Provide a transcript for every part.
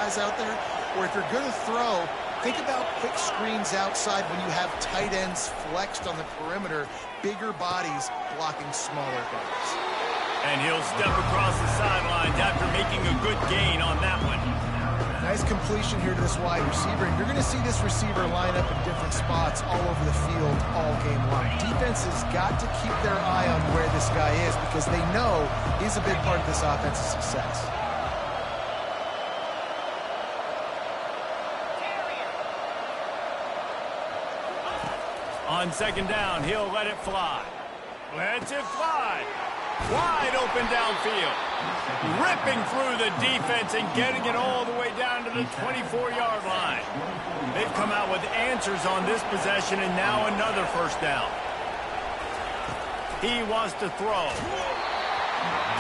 guys out there, or if you're going to throw, think about quick screens outside when you have tight ends flexed on the perimeter, bigger bodies blocking smaller guys. And he'll step across the sidelines after making a good gain on that one. Nice completion here to this wide receiver. And you're going to see this receiver line up in different spots all over the field all game long. Defense has got to keep their eye on where this guy is because they know he's a big part of this offense's success. On second down, he'll let it fly. Lets it fly. Wide open downfield. Ripping through the defense and getting it all the way down to the 24-yard line. They've come out with answers on this possession and now another first down. He wants to throw.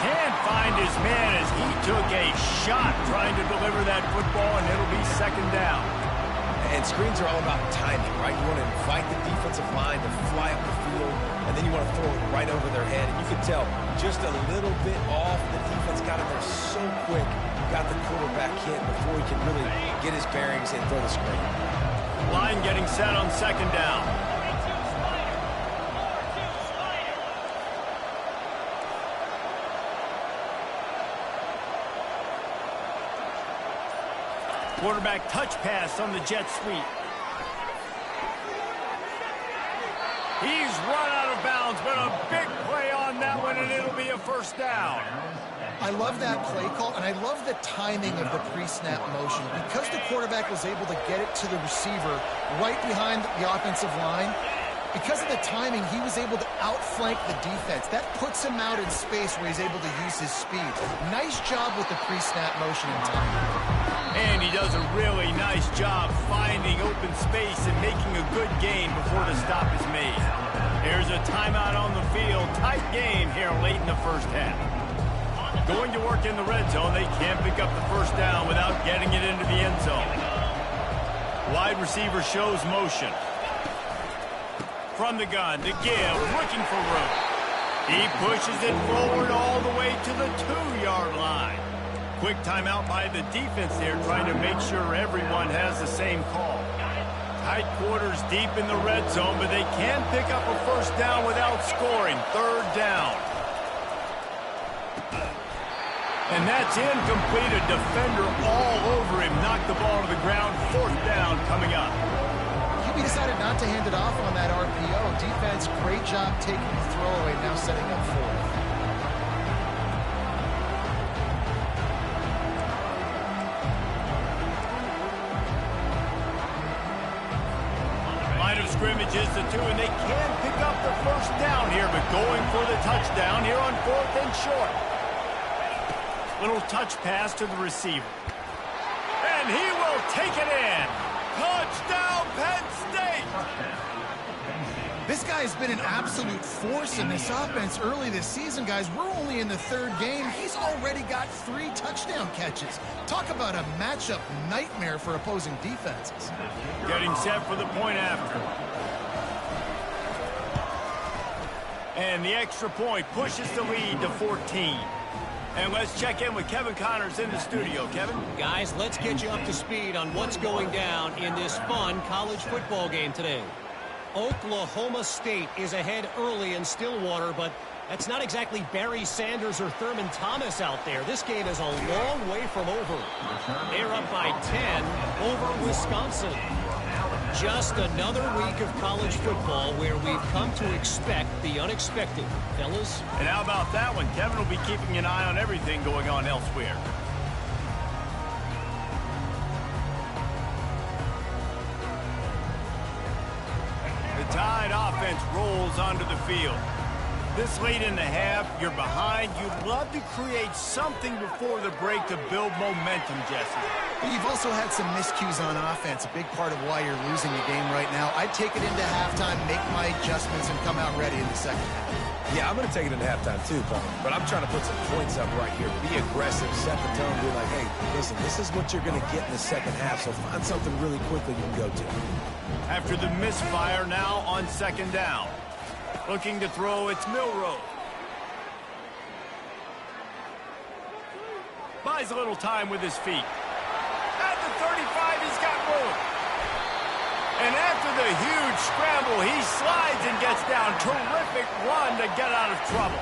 Can't find his man as he took a shot trying to deliver that football, and it'll be second down. And screens are all about timing, right? You want to invite the defensive line to fly up the field, and then you want to throw it right over their head. And you can tell just a little bit off. The defense got in there so quick, got the quarterback hit before he can really get his bearings and throw the screen. Line getting set on second down. Quarterback touch pass on the jet sweep. He's run out of bounds, but a big play on that one, and it'll be a first down. I love that play call, and I love the timing of the pre-snap motion. Because the quarterback was able to get it to the receiver right behind the offensive line, because of the timing, he was able to outflank the defense. That puts him out in space where he's able to use his speed. Nice job with the pre-snap motion and timing. And he does a really nice job finding open space and making a good gain before the stop is made. There's a timeout on the field. Tight game here late in the first half. Going to work in the red zone. They can't pick up the first down without getting it into the end zone. Wide receiver shows motion. From the gun, to give, looking for room. He pushes it forward all the way to the 2-yard line. Quick timeout by the defense there, trying to make sure everyone has the same call. Tight quarters deep in the red zone, but they can pick up a first down without scoring. Third down. And that's incomplete. A defender all over him. Knocked the ball to the ground. Fourth down coming up. He decided not to hand it off on that RPO. Defense, great job taking the throwaway, now setting up fourth. Line of scrimmage is the 2, and they can pick up the first down here, but going for the touchdown here on 4th and short. Little touch pass to the receiver. And he will take it in. Touchdown, Penn State! This guy's been an absolute force in this offense early this season, guys. We're only in the third game. He's already got 3 touchdown catches. Talk about a matchup nightmare for opposing defenses. Getting set for the point after. And the extra point pushes the lead to 14. And let's check in with Kevin Connors in the studio. Kevin? Guys, let's get you up to speed on what's going down in this fun college football game today. Oklahoma State is ahead early in Stillwater, but that's not exactly Barry Sanders or Thurman Thomas out there. This game is a long way from over. They're up by 10 over Wisconsin. Just another week of college football where we've come to expect the unexpected. Fellas? And how about that one? Kevin will be keeping an eye on everything going on elsewhere. The Tide offense rolls onto the field. This late in the half, you're behind. You'd love to create something before the break to build momentum, Jesse. You've also had some miscues on offense, a big part of why you're losing the game right now. I'd take it into halftime, make my adjustments, and come out ready in the second half. Yeah, I'm going to take it into halftime too, Paul. But I'm trying to put some points up right here. Be aggressive, set the tone, be like, hey, listen, this is what you're going to get in the second half, so find something really quickly you can go to. After the misfire, now on second down. Looking to throw, it's Milroe. Buys a little time with his feet. scramble. He slides and gets down. Terrific run to get out of trouble.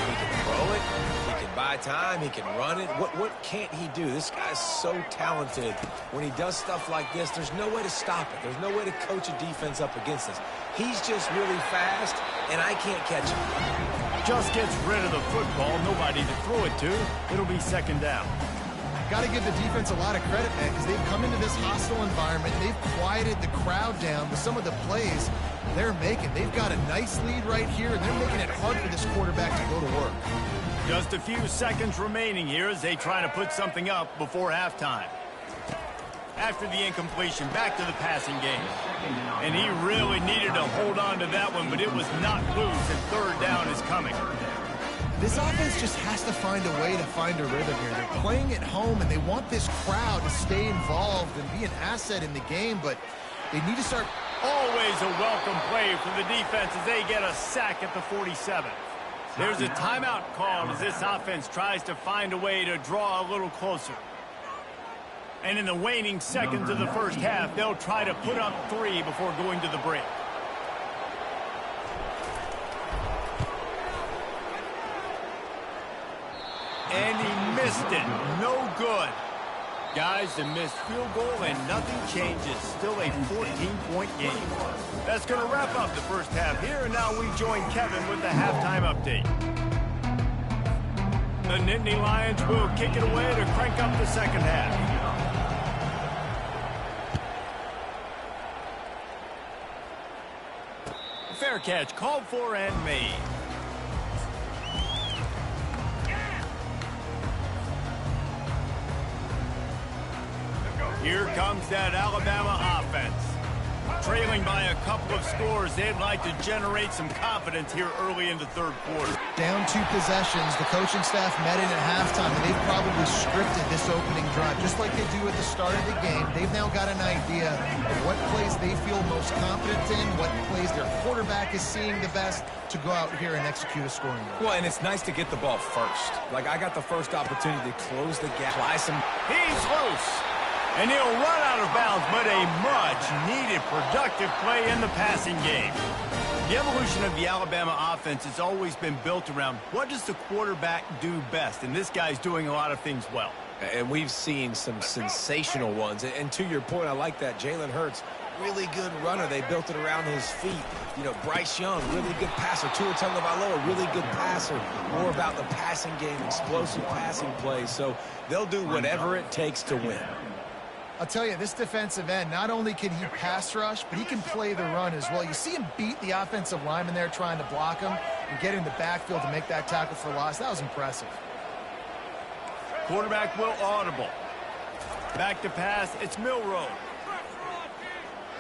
He can throw it. He can buy time. He can run it. What can't he do? This guy's so talented. When he does stuff like this, there's no way to stop it. There's no way to coach a defense up against this. He's just really fast, and I can't catch him. Just gets rid of the football. Nobody to throw it to. It'll be second down. Got to give the defense a lot of credit, man, because they've come into this hostile environment. They've quieted the crowd down with some of the plays they're making. They've got a nice lead right here, and they're making it hard for this quarterback to go to work. Just a few seconds remaining here as they try to put something up before halftime. After the incompletion, back to the passing game. And he really needed to hold on to that one, but it was not loose, and third down is coming. This offense just has to find a way to find a rhythm here. They're playing at home, and they want this crowd to stay involved and be an asset in the game, but they need to start. Always a welcome play for the defense as they get a sack at the 47. There's a timeout called as this offense tries to find a way to draw a little closer. And in the waning seconds of the first half, they'll try to put up 3 before going to the break. And he missed it. No good. Guys, a missed field goal and nothing changes. Still a 14-point game. That's going to wrap up the first half here, and now we join Kevin with the halftime update. The Nittany Lions will kick it away to crank up the second half. Fair catch called for and made. Here comes that Alabama offense. Trailing by a couple of scores, they'd like to generate some confidence here early in the third quarter. Down 2 possessions, the coaching staff met in at halftime, and they've probably scripted this opening drive, just like they do at the start of the game. They've now got an idea of what plays they feel most confident in, what plays their quarterback is seeing the best to go out here and execute a scoring goal. Well, and it's nice to get the ball first. Like, I got the first opportunity to close the gap. He's loose. And he'll run out of bounds, but a much-needed productive play in the passing game. The evolution of the Alabama offense has always been built around what does the quarterback do best, and this guy's doing a lot of things well. And we've seen some sensational ones. And to your point, I like that. Jalen Hurts, really good runner. They built it around his feet. You know, Bryce Young, really good passer. Tua Tagovailoa, really good passer. More about the passing game, explosive passing plays. So they'll do whatever it takes to win. I'll tell you, this defensive end, not only can he pass rush, but he can play the run as well. You see him beat the offensive lineman there trying to block him and get in the backfield to make that tackle for loss. That was impressive. Quarterback will audible. Back to pass, it's Milroe.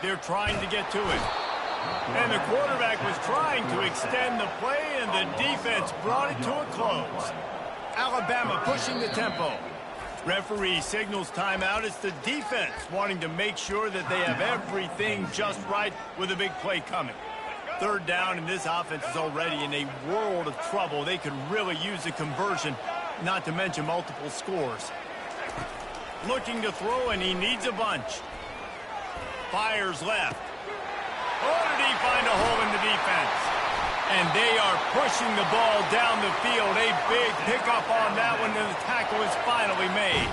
They're trying to get to it. And the quarterback was trying to extend the play, and the defense brought it to a close. Alabama pushing the tempo. Referee signals timeout. It's the defense wanting to make sure that they have everything just right with a big play coming. Third down, and this offense is already in a world of trouble. They could really use a conversion, not to mention multiple scores. Looking to throw, and he needs a bunch. Fires left. Oh, did he find a hole in the defense? And they are pushing the ball down the field. A big pickup on that one, and the tackle is finally made.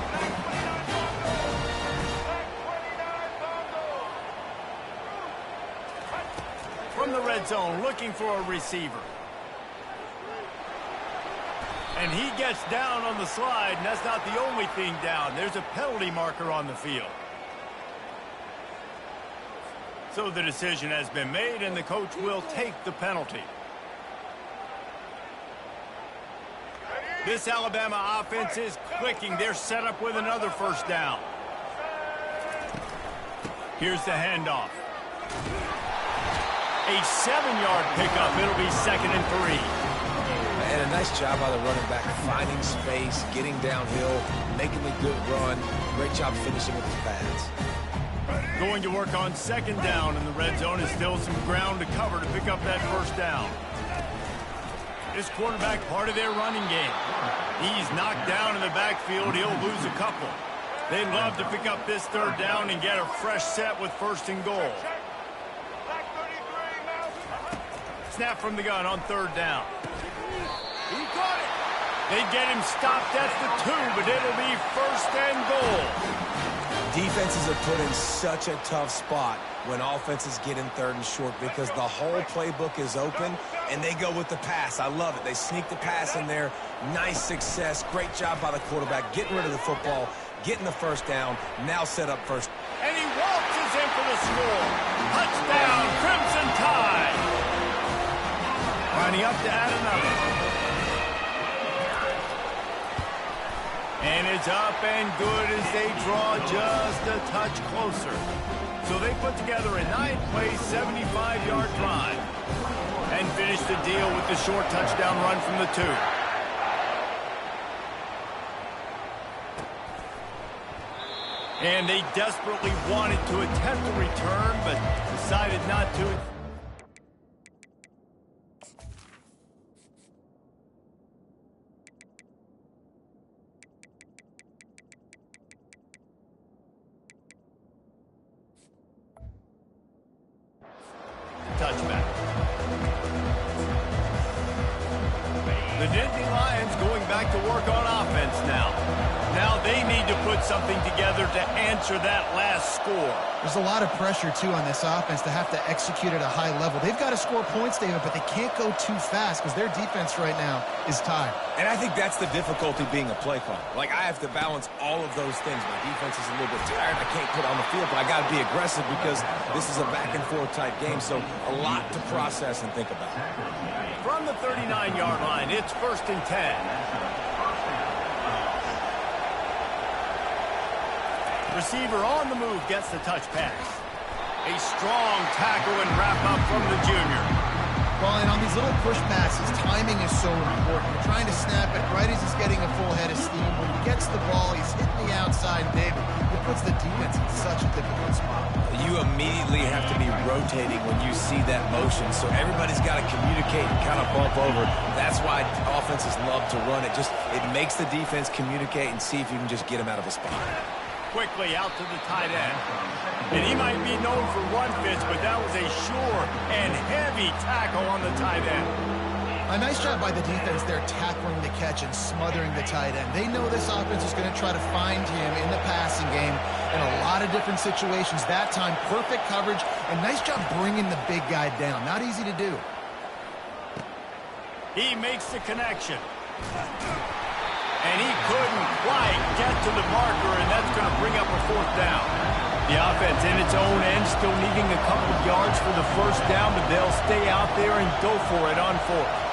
From the red zone, looking for a receiver. And he gets down on the slide, and that's not the only thing down. There's a penalty marker on the field. So the decision has been made, and the coach will take the penalty. This Alabama offense is clicking. They're set up with another first down. Here's the handoff. A 7-yard pickup. It'll be 2nd and 3. And a nice job by the running back, finding space, getting downhill, making a good run. Great job finishing with his pads. Going to work on 2nd down, and the red zone is still some ground to cover to pick up that first down. This quarterback part of their running game. He's knocked down in the backfield. He'll lose a couple. They'd love to pick up this 3rd down and get a fresh set with 1st and goal. snap from the gun on 3rd down. He got it. They get him stopped at the 2, but it'll be 1st and goal. Defenses are put in such a tough spot when offenses get in 3rd and short because the whole playbook is open and they go with the pass. I love it. They sneak the pass in there. Nice success. Great job by the quarterback getting rid of the football, getting the 1st down, now set up first. And he waltzes in for the score. Touchdown, Crimson Tide. Lining up to add another. And it's up and good as they draw just a touch closer. So they put together a 9-play, 75-yard drive and finish the deal with the short touchdown run from the 2. And they desperately wanted to attempt a return, but decided not to. Touchback. The Nittany Lions going back to work on offense now. Now they need to put something together to answer that last score. There's a lot of pressure, too, on this offense to have to execute at a high level. They've got to score points, David, but they can't go too fast because their defense right now is tired. And I think that's the difficulty being a play caller. Like, I have to balance all of those things. My defense is a little bit tired. I can't put on the field, but I got to be aggressive because this is a back-and-forth type game, so a lot to process and think about. From the 39-yard line, it's 1st and 10. Receiver on the move gets the touch pass. A strong tackle and wrap up from the junior. Well, and on these little push passes, timing is so important. You're trying to snap it right as he's getting a full head of steam. When he gets the ball, he's hitting the outside, David. It puts the defense in such a difficult spot. You immediately have to be rotating when you see that motion, so everybody's got to communicate and kind of bump over. That's why offenses love to run it. It makes the defense communicate and see if you can just get them out of a spot. Quickly out to the tight end. And he might be known for run fits, but that was a sure and heavy tackle on the tight end. A nice job by the defense there tackling the catch and smothering the tight end. They know this offense is going to try to find him in the passing game in a lot of different situations. That time, perfect coverage, and nice job bringing the big guy down. Not easy to do. He makes the connection. And he couldn't quite get to the marker, and that's going to bring up a 4th down. The offense in its own end still needing a couple of yards for the 1st down, but they'll stay out there and go for it on 4th.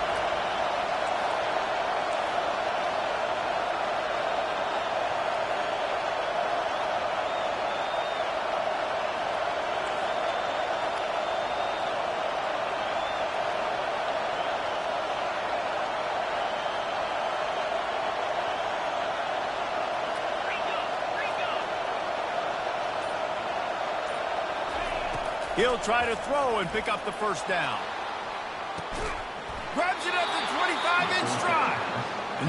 He'll try to throw and pick up the 1st down. Grabs it at the 25-inch stride.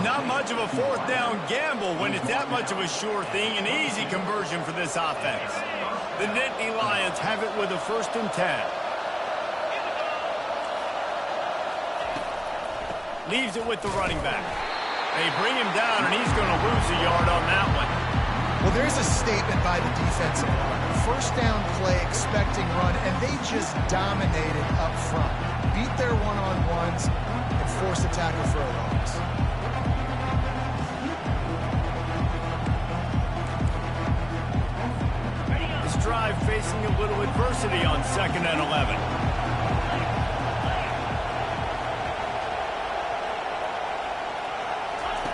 Not much of a 4th down gamble when it's that much of a sure thing. An easy conversion for this offense. The Nittany Lions have it with a 1st and 10. Leaves it with the running back. They bring him down, and he's going to lose a yard on that one. Well, there's a statement by the defensive line. 1st down play, expecting run, and they just dominated up front. Beat their one-on-ones and force a tackle for a loss. This drive facing a little adversity on 2nd and 11.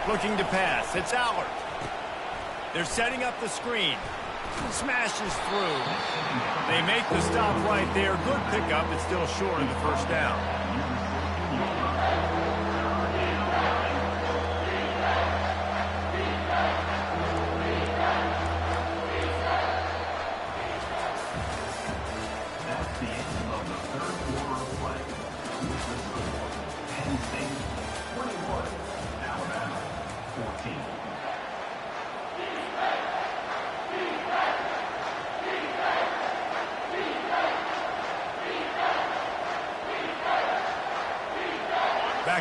Looking to pass. It's Allard. They're setting up the screen. Smashes through. They make the stop right there. Good pickup. It's still short of the 1st down. That's the end of the 3rd quarter of play. With the score, Penn State 21, Alabama 14.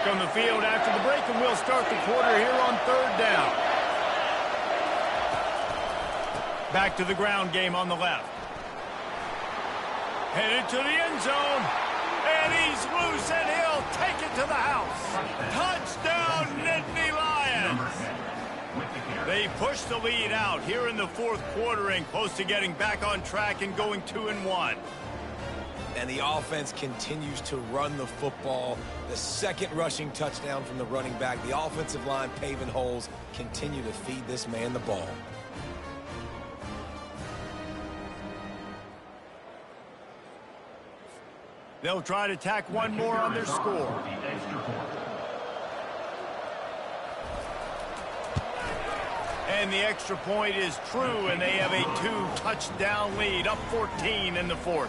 Back on the field after the break, and we'll start the quarter here on 3rd down. Back to the ground game on the left. Headed to the end zone. And he's loose, and he'll take it to the house. Touchdown, Nittany Lions. They push the lead out here in the 4th quarter and close to getting back on track and going 2-1. And the offense continues to run the football. The 2nd rushing touchdown from the running back. The offensive line paving holes. Continue to feed this man the ball. They'll try to tack one more on their score. And the extra point is true, and they have a 2-touchdown lead, up 14 in the 4th.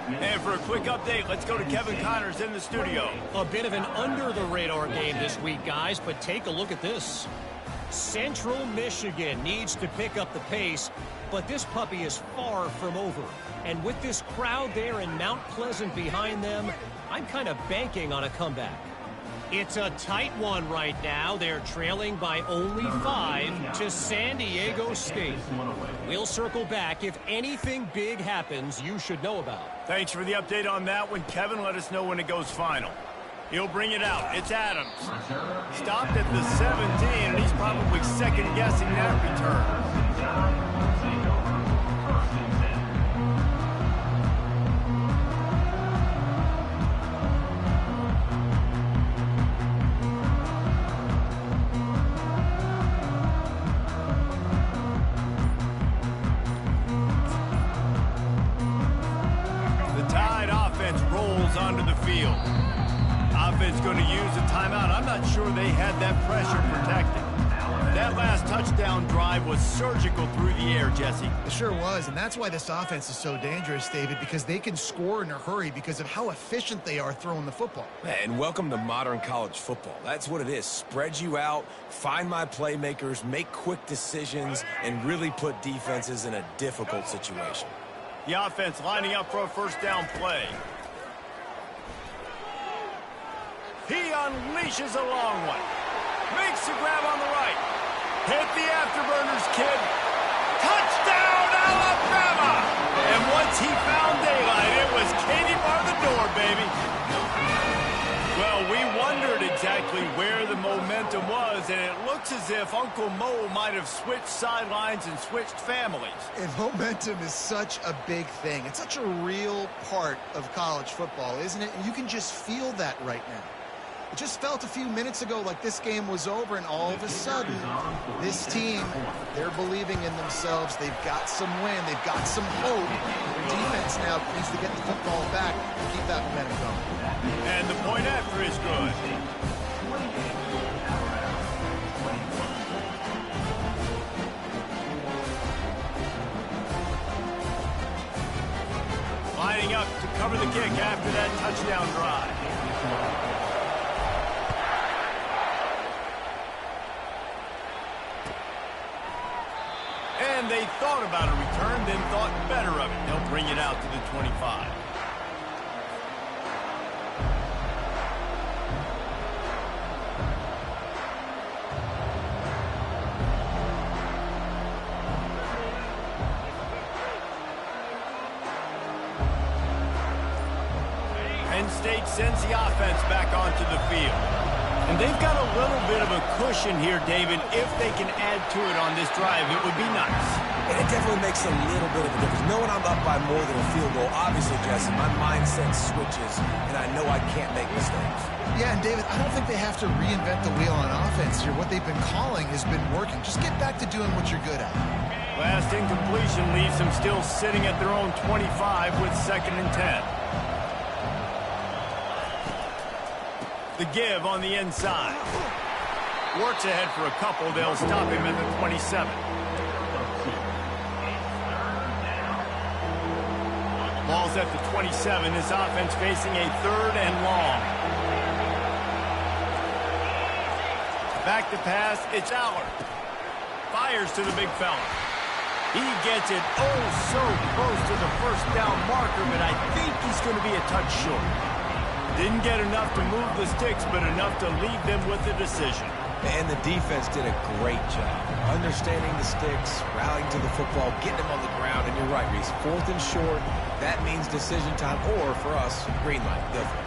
And for a quick update, let's go to Kevin Connors in the studio. A bit of an under-the-radar game this week, guys, but take a look at this. Central Michigan needs to pick up the pace, but this puppy is far from over. And with this crowd there in Mount Pleasant behind them, I'm kind of banking on a comeback. It's a tight one right now. They're trailing by only 5 to San Diego State. We'll circle back. If anything big happens, you should know about. Thanks for the update on that one, Kevin. Let us know when it goes final. He'll bring it out. It's Adams. Stopped at the 17, and he's probably second-guessing that return. Onto the field. Offense going to use a timeout. I'm not sure they had that pressure protected. That last touchdown drive was surgical through the air, Jesse. It sure was, and that's why this offense is so dangerous, David, because they can score in a hurry because of how efficient they are throwing the football. And welcome to modern college football. That's what it is. Spread you out, find my playmakers, make quick decisions, and really put defenses in a difficult situation. The offense lining up for a 1st down play. He unleashes a long one. Makes the grab on the right. Hit the afterburners, kid. Touchdown, Alabama! And once he found daylight, it was Katie bar the door, baby. Well, we wondered exactly where the momentum was, and it looks as if Uncle Mo might have switched sidelines and switched families. And momentum is such a big thing. It's such a real part of college football, isn't it? And you can just feel that right now. It just felt a few minutes ago like this game was over, and all of a sudden, this team, they're believing in themselves. They've got some wind. They've got some hope. Their defense now needs to get the football back and keep that momentum going. And the point after is good. Lining up to cover the kick after that touchdown drive. And they thought about a return, then thought better of it. They'll bring it out to the 25. Penn State sends the offense back onto the field. And they've got a little bit of a cushion here, David. If they can add to it on this drive, it would be nice. And it definitely makes a little bit of a difference. Knowing I'm up by more than a field goal, obviously, Jesse, my mindset switches, and I know I can't make mistakes. Yeah, and David, I don't think they have to reinvent the wheel on offense here. What they've been calling has been working. Just get back to doing what you're good at. Last incompletion leaves them still sitting at their own 25 with 2nd and 10. The give on the inside. Works ahead for a couple. They'll stop him at the 27. Ball's at the 27. This offense facing a 3rd and long. Back to pass. It's Allard. Fires to the big fella. He gets it oh so close to the 1st down marker, but I think he's going to be a touch short. Didn't get enough to move the sticks, but enough to leave them with the decision. And the defense did a great job understanding the sticks, rallying to the football, getting them on the ground. And you're right, Reese. 4th and short, that means decision time, or for us, green light. Go for it.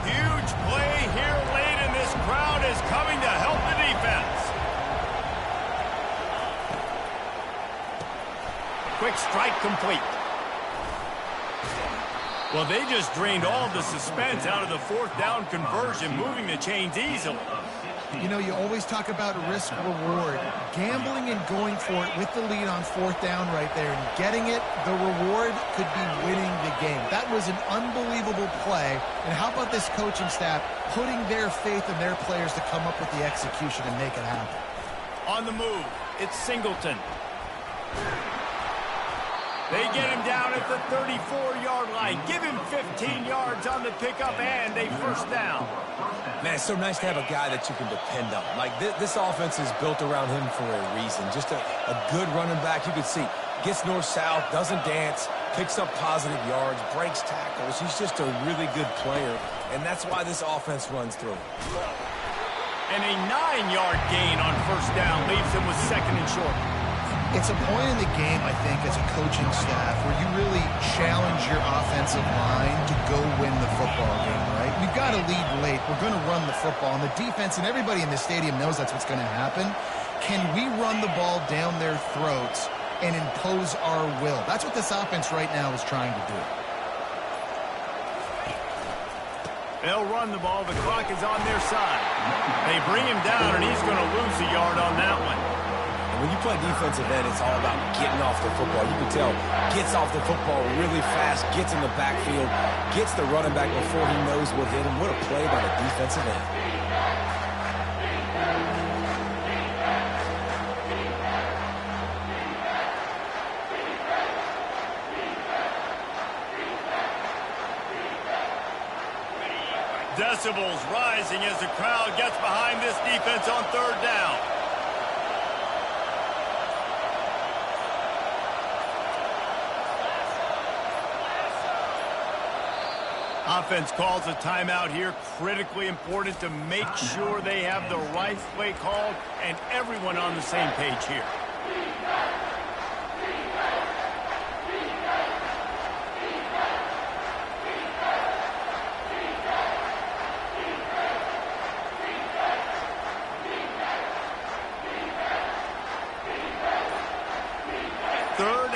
Huge play here late, and this crowd is coming to help the defense. Quick strike complete. Well, they just drained all the suspense out of the 4th down conversion, moving the chains easily. You know, you always talk about risk-reward. Gambling and going for it with the lead on 4th down right there and getting it, the reward could be winning the game. That was an unbelievable play. And how about this coaching staff putting their faith in their players to come up with the execution and make it happen? On the move, it's Singleton. They get him down at the 34-yard line. Give him 15 yards on the pickup and a 1st down. Man, it's so nice to have a guy that you can depend on. Like, this offense is built around him for a reason. Just a good running back. You can see, gets north-south, doesn't dance, picks up positive yards, breaks tackles. He's just a really good player, and that's why this offense runs through. And a 9-yard gain on 1st down leaves him with 2nd and short. It's a point in the game, I think, as a coaching staff where you really challenge your offensive line to go win the football game, right? We've got to lead late. We're going to run the football. And the defense and everybody in the stadium knows that's what's going to happen. Can we run the ball down their throats and impose our will? That's what this offense right now is trying to do. They'll run the ball. The clock is on their side. They bring him down, and he's going to lose a yard on that one. When you play defensive end, it's all about getting off the football. You can tell, gets off the football really fast, gets in the backfield, gets the running back before he knows what hit him. What a play by the defensive end. Decibels rising as the crowd gets behind this defense on 3rd down. Offense calls a timeout here. Critically important to make sure they have the right play called and everyone on the same page here.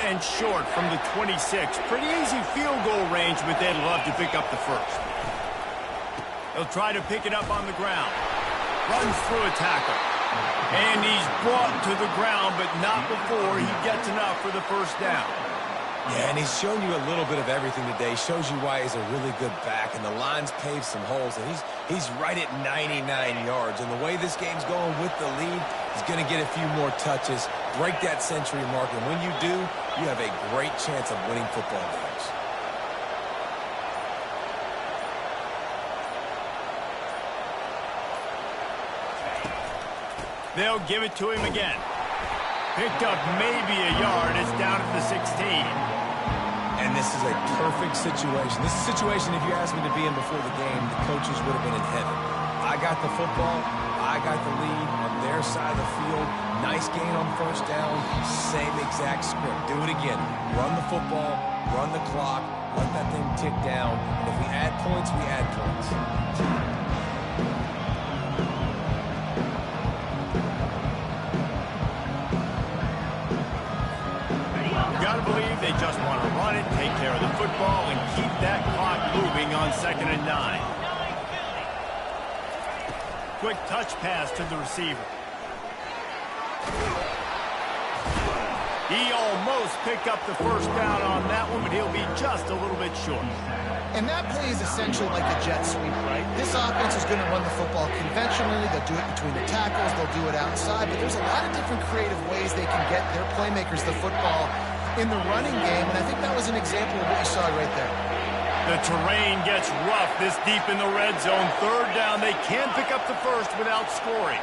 And short from the 26. Pretty easy field goal range, but they'd love to pick up the 1st. They'll try to pick it up on the ground. Runs through a tackle. And he's brought to the ground, but not before he gets enough for the 1st down. Yeah, and he's shown you a little bit of everything today. Shows you why he's a really good back, and the line's paved some holes, and he's right at 99 yards. And the way this game's going with the lead, he's going to get a few more touches, break that century mark, and when you do, you have a great chance of winning football games. They'll give it to him again. Picked up maybe a yard. It's down at the 16. And this is a perfect situation. This is a situation, if you asked me to be in before the game, the coaches would have been in heaven. I got the football. I got the lead on their side of the field. Nice gain on 1st down. Same exact script. Do it again. Run the football. Run the clock. Let that thing tick down. And if we add points, we add points. Got to believe they just want to run it, take care of the football, and keep that clock moving on 2nd and 9. Quick touch pass to the receiver. He almost picked up the 1st down on that one, but he'll be just a little bit short. And that play is essentially like a jet sweep, right? This offense is going to run the football conventionally. They'll do it between the tackles. They'll do it outside. But there's a lot of different creative ways they can get their playmakers the football in the running game. And I think that was an example of what you saw right there. The terrain gets rough this deep in the red zone. 3rd down. They can pick up the 1st without scoring.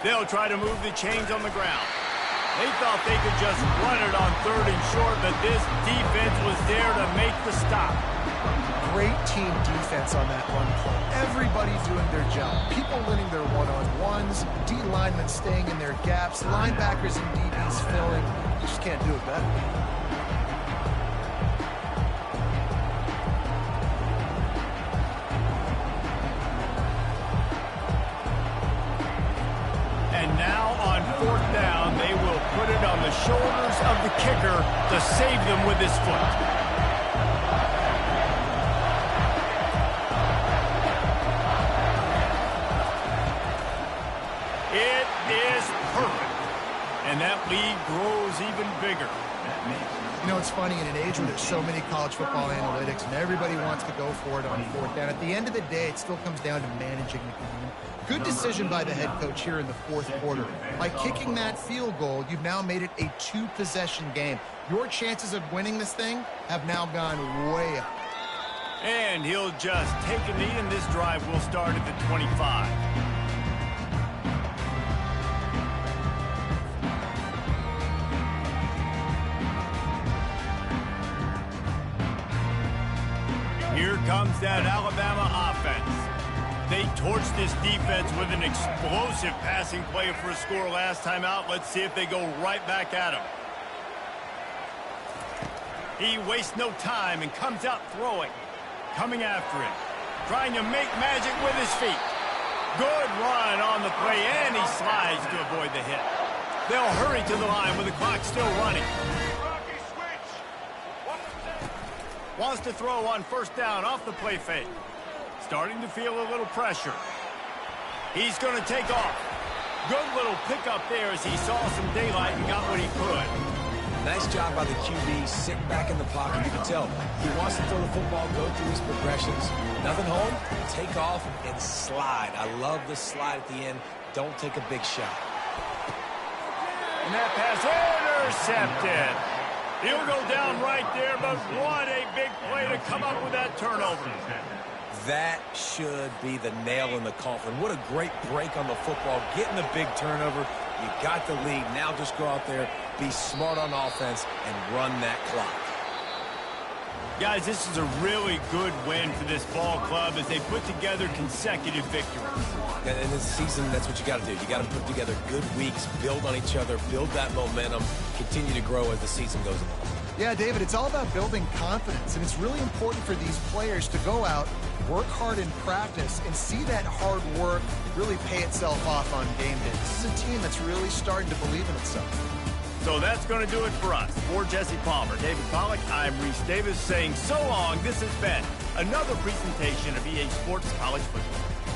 They'll try to move the chains on the ground. They thought they could just run it on 3rd and short, but this defense was there to make the stop. Great team defense on that run play. Everybody doing their job. People winning their one-on-ones, D linemen staying in their gaps, linebackers and DBs filling. You just can't do it better. And now on 4th down, they will put it on the shoulders of the kicker to save them with his foot. It is perfect. And that lead grows even bigger. You know, it's funny, in an age where there's so many college football analytics and everybody wants to go for it on 4th down, at the end of the day, it still comes down to managing the game. Good decision by the head coach here in the 4th quarter. By kicking that field goal, you've now made it a 2-possession game. Your chances of winning this thing have now gone way up. And he'll just take a knee, and this drive will start at the 25. Here comes that Alabama offense. They torched this defense with an explosive passing play for a score last time out. Let's see if they go right back at him. He wastes no time and comes out throwing. Coming after him. Trying to make magic with his feet. Good run on the play, and he slides to avoid the hit. They'll hurry to the line with the clock still running. Wants to throw on 1st down off the play fake. Starting to feel a little pressure. He's going to take off. Good little pickup there as he saw some daylight and got what he could. Nice job by the QB, sitting back in the pocket. You can tell he wants to throw the football, go through these progressions. Nothing home, take off, and slide. I love the slide at the end. Don't take a big shot. And that pass intercepted. He'll go down right there, but what a big play to come up with that turnover. That should be the nail in the coffin. What a great break on the football, getting the big turnover. You got the lead. Now just go out there, be smart on offense, and run that clock. Guys, this is a really good win for this ball club as they put together consecutive victories. And in this season, that's what you got to do. You got to put together good weeks, build on each other, build that momentum, continue to grow as the season goes along. Yeah, David, it's all about building confidence, and it's really important for these players to go out, work hard in practice, and see that hard work really pay itself off on game day. This is a team that's really starting to believe in itself. So that's going to do it for us. For Jesse Palmer, David Pollack, I'm Reese Davis saying so long. This has been another presentation of EA Sports College Football.